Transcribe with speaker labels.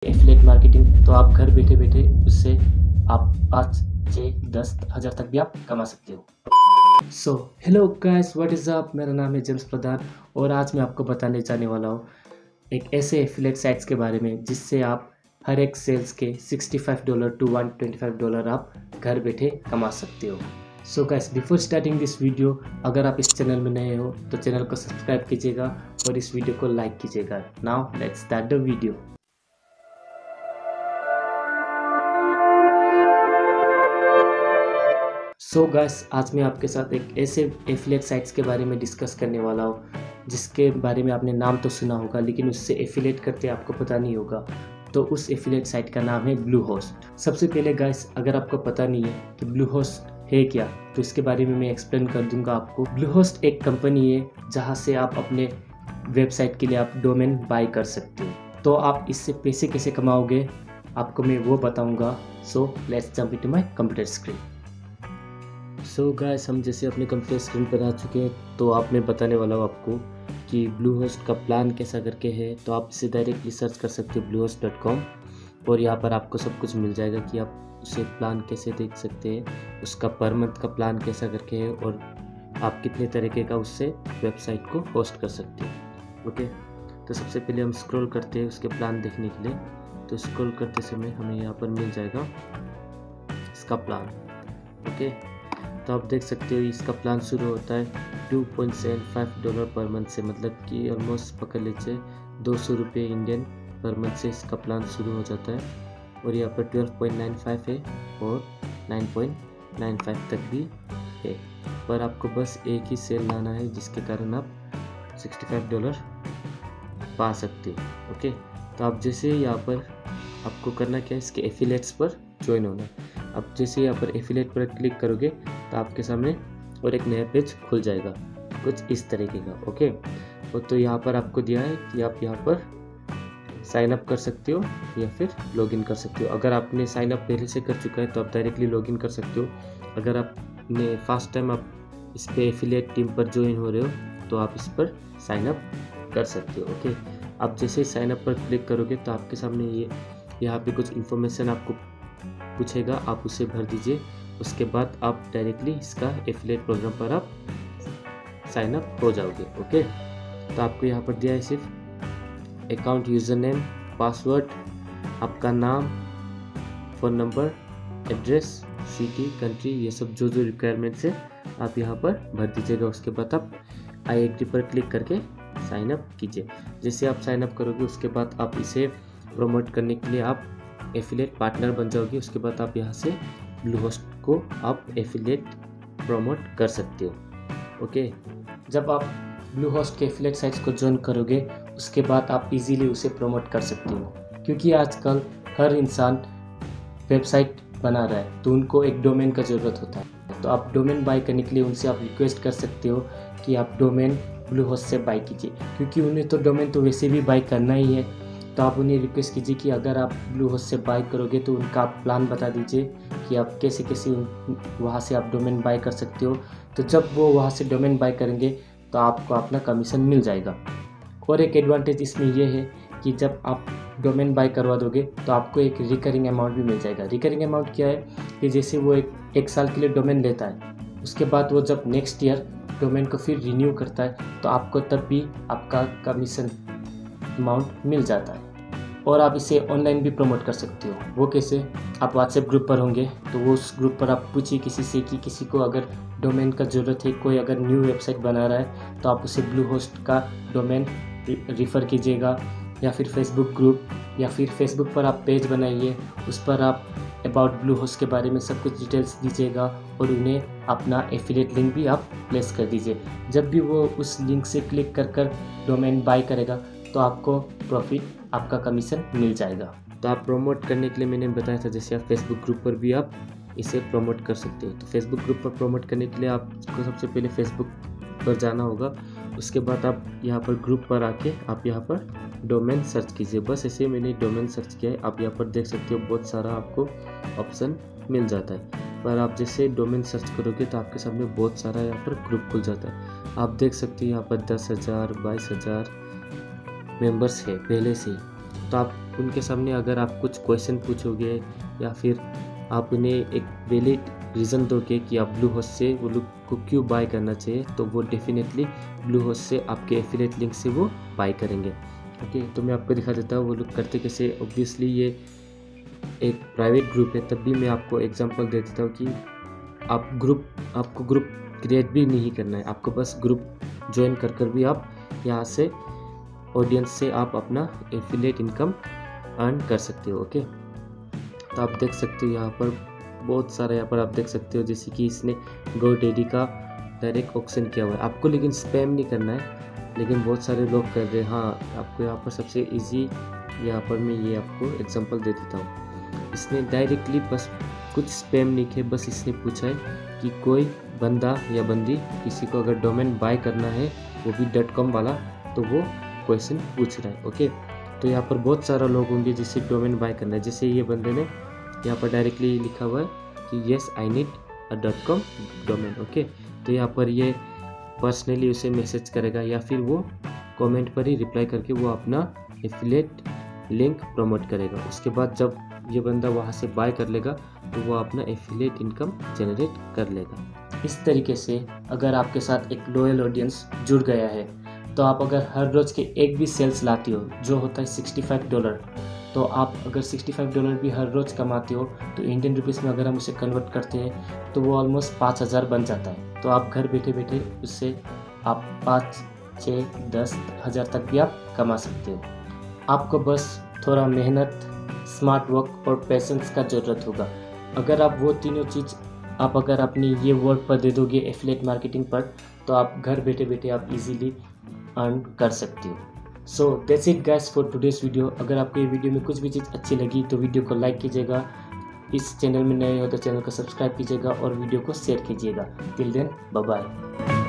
Speaker 1: Affiliate marketing, तो आप घर बैठे बैठे उससे आप 5, 6, 10 हज़ार तक भी आप कमा सकते हो। So hello guys, what is up. मेरा नाम है जेम्स प्रधान और आज मैं आपको बताने जाने वाला हूँ एक ऐसे एफिलिएट साइट्स के बारे में जिससे आप हर एक सेल्स के $65 टू $125 आप घर बैठे कमा सकते हो। So guys, before starting this video, अगर आप इस चैनल में नए हो तो चैनल को सब्सक्राइब कीजिएगा और इस वीडियो को लाइक कीजिएगा। Now let's start the video. So guys, आज मैं आपके साथ एक ऐसे एफिलिएट साइट्स के बारे में डिस्कस करने वाला हूँ जिसके बारे में आपने नाम तो सुना होगा लेकिन उससे एफिलिएट करते आपको पता नहीं होगा। तो उस एफिलिएट साइट का नाम है ब्लू होस्ट। सबसे पहले गाइस, अगर आपको पता नहीं है कि ब्लू होस्ट है क्या, तो इसके बारे में मैं एक्सप्लेन कर दूंगा आपको। ब्लू होस्ट एक कंपनी है जहाँ से आप अपने वेबसाइट के लिए आप डोमेन बाय कर सकते हो। तो आप इससे पैसे कैसे कमाओगे आपको मैं वो बताऊँगा। So let's jump into my computer screen. So guys, हम जैसे अपने कंप्यूटर स्क्रीन पर आ चुके हैं तो आप मैं बताने वाला हूँ आपको कि ब्लू होस्ट का प्लान कैसा करके है। तो आप इसे डायरेक्टली सर्च कर सकते हो bluehost.com और यहाँ पर आपको सब कुछ मिल जाएगा कि आप उसे प्लान कैसे देख सकते हैं, उसका पर मंथ का प्लान कैसा करके है और आप कितने तरीके का उससे वेबसाइट को होस्ट कर सकते हो। ओके, तो सबसे पहले हम स्क्रॉल करते हैं उसके प्लान देखने के लिए। तो स्क्रॉल करते समय हमें यहाँ पर मिल जाएगा इसका प्लान। ओके, तो आप देख सकते हो इसका प्लान शुरू होता है $2.75 पर मंथ से, मतलब कि ऑलमोस्ट पकड़ लीजिए 200 रुपये इंडियन पर मंथ से इसका प्लान शुरू हो जाता है। और यहाँ पर 12.95 है और 9.95 तक भी है, पर आपको बस एक ही सेल लाना है जिसके कारण आप $65 पा सकते हो। ओके, तो आप जैसे यहाँ पर आपको करना क्या है, इसके एफिलिएट्स पर ज्वाइन होना है। अब जैसे यहाँ पर एफिलिएट पर क्लिक करोगे तो आपके सामने और एक नया पेज खुल जाएगा कुछ इस तरीके का। ओके, और तो यहाँ पर आपको दिया है कि आप यहाँ पर साइन अप कर सकते हो या फिर लॉगिन कर सकते हो। अगर आपने साइन अप पहले से कर चुका है तो आप डायरेक्टली लॉगिन कर सकते हो। अगर आपने फर्स्ट टाइम आप इस पे एफिलिएट टीम पर ज्वाइन हो रहे हो तो आप इस पर साइन अप कर सकते हो। ओके, आप जैसे साइन अप पर क्लिक करोगे तो आपके सामने ये यहाँ पे कुछ इन्फॉर्मेशन आपको पूछेगा, आप उसे भर दीजिए। उसके बाद आप डायरेक्टली इसका एफिलिएट प्रोग्राम पर आप साइन अप हो जाओगे। ओके, तो आपको यहाँ पर दिया है सिर्फ अकाउंट यूज़र नेम, पासवर्ड, आपका नाम, phone number, address, city, country, ये सब जो जो रिक्वायरमेंट्स है आप यहाँ पर भर दीजिएगा। उसके बाद आप आई एग्री पर क्लिक करके साइन अप कीजिए। जैसे आप साइन अप करोगे उसके बाद आप इसे प्रमोट करने के लिए आप एफिलिएट पार्टनर बन जाओगे। उसके बाद आप यहाँ से ब्लू होस्ट को आप एफिलिएट प्रमोट कर सकते हो। ओके, जब आप ब्लू होस्ट के एफिलिएट साइट्स को ज्वाइन करोगे उसके बाद आप इजीली उसे प्रमोट कर सकते हो, क्योंकि आजकल हर इंसान वेबसाइट बना रहा है तो उनको एक डोमेन का ज़रूरत होता है। तो आप डोमेन बाय करने के लिए उनसे आप रिक्वेस्ट कर सकते हो कि आप डोमेन ब्लू होस्ट से बाय कीजिए, क्योंकि उन्हें तो डोमेन तो वैसे भी बाय करना ही है। तो आप उन्हें रिक्वेस्ट कीजिए कि अगर आप ब्लू होस्ट से बाय करोगे तो उनका आप प्लान बता दीजिए कि आप कैसे कैसे वहाँ से आप डोमेन बाय कर सकते हो। तो जब वो वहाँ से डोमेन बाय करेंगे तो आपको अपना कमीशन मिल जाएगा। और एक एडवांटेज इसमें यह है कि जब आप डोमेन बाय करवा दोगे तो आपको एक रिकरिंग अमाउंट भी मिल जाएगा। रिकरिंग अमाउंट क्या है कि जैसे वो एक साल के लिए डोमेन लेता है, उसके बाद वो जब नेक्स्ट ईयर डोमेन को फिर रिन्यू करता है तो आपको तब भी आपका कमीशन अमाउंट मिल जाता है। और आप इसे ऑनलाइन भी प्रमोट कर सकते हो। वो कैसे, आप व्हाट्सएप ग्रुप पर होंगे तो वो उस ग्रुप पर आप पूछिए किसी से कि किसी को अगर डोमेन का ज़रूरत है, कोई अगर न्यू वेबसाइट बना रहा है तो आप उसे ब्लू होस्ट का डोमेन रिफ़र कीजिएगा, या फिर फेसबुक ग्रुप या फिर फेसबुक पर आप पेज बनाइए, उस पर आप अबाउट ब्लू होस्ट के बारे में सब कुछ डिटेल्स दीजिएगा और उन्हें अपना एफिलिएट लिंक भी आप प्लेस कर दीजिए। जब भी वो उस लिंक से क्लिक कर डोमेन बाय करेगा तो आपको प्रॉफिट, आपका कमीशन मिल जाएगा। तो आप प्रमोट करने के लिए मैंने बताया था जैसे आप फेसबुक ग्रुप पर भी आप इसे प्रमोट कर सकते हो। तो फेसबुक ग्रुप पर प्रमोट करने के लिए आपको सबसे पहले फेसबुक पर जाना होगा। उसके बाद आप यहाँ पर ग्रुप पर आके आप यहाँ पर डोमेन सर्च कीजिए। बस ऐसे मैंने डोमेन सर्च किया है। आप यहाँ पर देख सकते हो बहुत सारा आपको ऑप्शन मिल जाता है, पर आप जैसे डोमेन सर्च करोगे तो आपके सामने बहुत सारा यहाँ पर ग्रुप खुल जाता है। आप देख सकते हो यहाँ पर 10,000 22,000 मेंबर्स है पहले से। तो आप उनके सामने अगर आप कुछ क्वेश्चन पूछोगे या फिर आप उन्हें एक वैलिड रीज़न दोगे कि आप ब्लू होस्ट से वो लोग को क्यों बाय करना चाहिए, तो वो डेफिनेटली ब्लू होस्ट से आपके एफिलिएट लिंक से वो बाय करेंगे। ओके, तो मैं आपको दिखा देता हूँ वो लोग करते कैसे। ऑब्वियसली ये एक प्राइवेट ग्रुप है, तब भी मैं आपको एग्जांपल दे देता हूँ कि आपको ग्रुप क्रिएट भी नहीं करना है, आपको बस ग्रुप ज्वाइन कर भी आप यहाँ से ऑडियंस से आप अपना एफिलिएट इनकम अर्न कर सकते हो। ओके, तो आप देख सकते हो यहाँ पर बहुत सारा, यहाँ पर आप देख सकते हो जैसे कि इसने GoDaddy का डायरेक्ट ऑप्शन किया हुआ है। आपको लेकिन स्पैम नहीं करना है, लेकिन बहुत सारे लोग कर रहे हैं। हाँ, आपको यहाँ पर सबसे इजी यहाँ पर मैं ये आपको एग्जांपल दे देता हूँ। इसने डायरेक्टली बस कुछ स्पैम नहीं किया, बस इसने पूछा है कि कोई बंदा या बंदी किसी को अगर डोमेन बाय करना है वो भी .com वाला, तो वो क्वेश्चन पूछ रहा है। ओके, तो यहाँ पर बहुत सारा लोग होंगे जिसे डोमेन बाय करना है। जैसे ये बंदे ने यहाँ पर डायरेक्टली लिखा हुआ है कि yes I need a .com domain. Okay, तो यहाँ पर ये पर्सनली उसे मैसेज करेगा या फिर वो कमेंट पर ही रिप्लाई करके वो अपना एफिलिएट लिंक प्रमोट करेगा। उसके बाद जब ये बंदा वहाँ से बाय कर लेगा तो वो अपना एफिलिएट इनकम जनरेट कर लेगा। इस तरीके से अगर आपके साथ एक लॉयल ऑडियंस जुड़ गया है, तो आप अगर हर रोज़ के एक भी सेल्स लाती हो जो होता है $65, तो आप अगर $65 भी हर रोज़ कमाते हो तो इंडियन रुपीज़ में अगर हम उसे कन्वर्ट करते हैं तो वो ऑलमोस्ट 5,000 बन जाता है। तो आप घर बैठे बैठे उससे आप 5, 6, 10 हज़ार तक भी आप कमा सकते हो। आपको बस थोड़ा मेहनत, स्मार्ट वर्क और पेशेंस का ज़रूरत होगा। अगर आप वो तीनों चीज़ आप अगर अपनी ये वर्क पर दे दोगे एफिलिएट मार्केटिंग पर, तो आप घर बैठे बैठे आप इजीली अर्न कर सकते हो। So that's it guys for today's video. अगर आपको ये वीडियो में कुछ भी चीज़ अच्छी लगी तो वीडियो को लाइक कीजिएगा, इस चैनल में नए हो तो चैनल को सब्सक्राइब कीजिएगा और वीडियो को शेयर कीजिएगा। Till then bye bye.